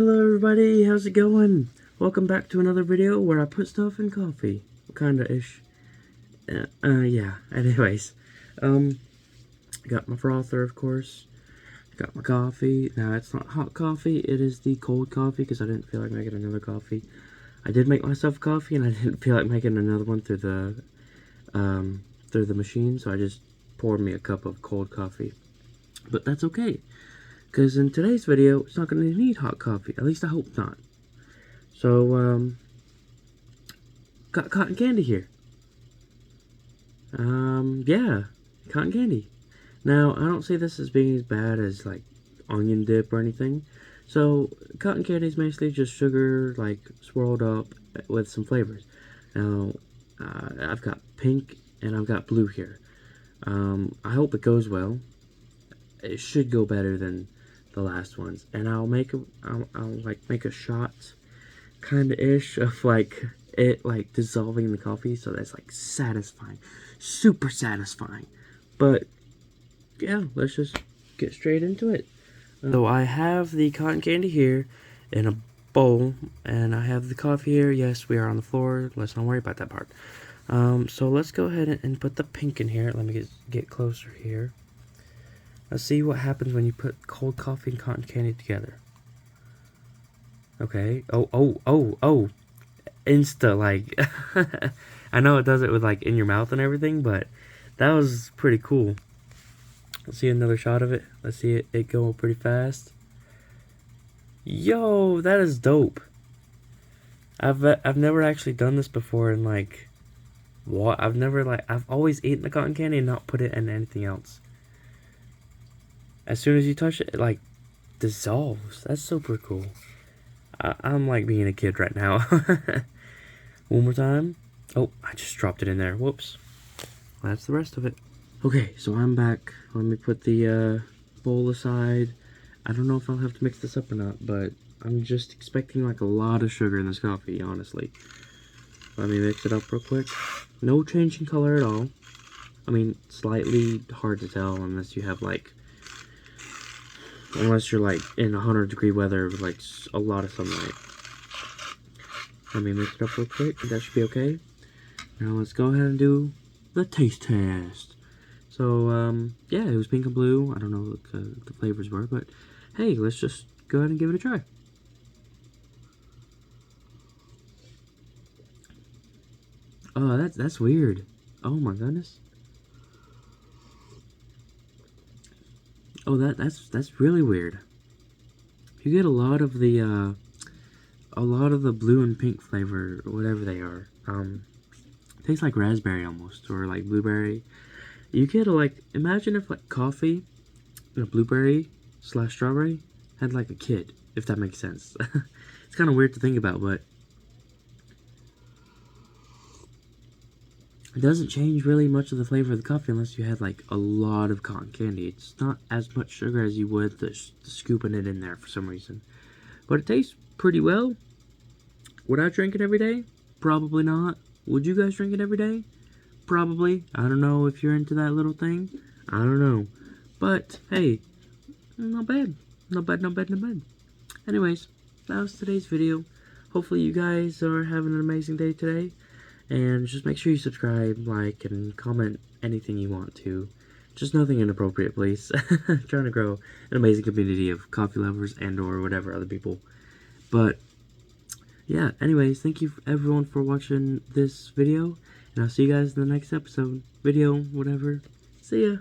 Hello everybody, how's it going? Welcome back to another video where I put stuff in coffee. Kinda-ish. Yeah. Anyways. Got my frother, of course. Got my coffee. Now, it's not hot coffee, it is the cold coffee, because I didn't feel like making another coffee. I did make myself coffee, and I didn't feel like making another one through the machine, so I just poured me a cup of cold coffee. But that's okay. Because in today's video, it's not going to need hot coffee. At least I hope not. So, got cotton candy here. Yeah, cotton candy. Now, I don't see this as being as bad as, like, onion dip or anything. So, cotton candy is basically just sugar, like, swirled up with some flavors. Now, I've got pink and I've got blue here. I hope it goes well. It should go better than the last ones, and I'll make a shot kind of ish of like it like dissolving in the coffee, so that's like satisfying, super satisfying. But yeah, let's just get straight into it. So I have the cotton candy here in a bowl, and I have the coffee here. Yes, we are on the floor. Let's not worry about that part. So let's go ahead and put the pink in here. Let me get closer here. Let's see what happens when you put cold coffee and cotton candy together. Okay. Oh. Insta, like. I know it does it with, like, in your mouth and everything, but that was pretty cool. Let's see another shot of it. Let's see it go pretty fast. Yo, that is dope. I've never actually done this before, and, like, what? I've always eaten the cotton candy and not put it in anything else. As soon as you touch it, it like dissolves. That's super cool. I'm like being a kid right now. One more time. Oh, I just dropped it in there. Whoops. That's the rest of it. Okay, so I'm back. Let me put the bowl aside. I don't know if I'll have to mix this up or not, but I'm just expecting like a lot of sugar in this coffee, honestly. Let me mix it up real quick. No change in color at all. I mean, slightly hard to tell unless you have like unless you're like in 100-degree weather with like a lot of sunlight. Let me mix it up real quick. That should be okay. Now let's go ahead and do the taste test. So, yeah, it was pink and blue. I don't know what the flavors were, but hey, let's just go ahead and give it a try. Oh, that's weird. Oh my goodness. Oh, that's really weird. You get a lot of the blue and pink flavor, whatever they are. Tastes like raspberry almost, or like blueberry. You get imagine if like coffee, and a blueberry / strawberry had like a kid, if that makes sense. It's kind of weird to think about, but it doesn't change really much of the flavor of the coffee unless you had like a lot of cotton candy. It's not as much sugar as you would the scooping it in there for some reason. But it tastes pretty well. Would I drink it every day? Probably not. Would you guys drink it every day? Probably. I don't know if you're into that little thing. I don't know. But, hey, not bad. Not bad. Anyways, that was today's video. Hopefully you guys are having an amazing day today. And just make sure you subscribe, like, and comment anything you want to. Just nothing inappropriate, please. Trying to grow an amazing community of coffee lovers and or whatever other people. But, yeah, anyways, thank you everyone for watching this video. And I'll see you guys in the next episode. Video, whatever. See ya.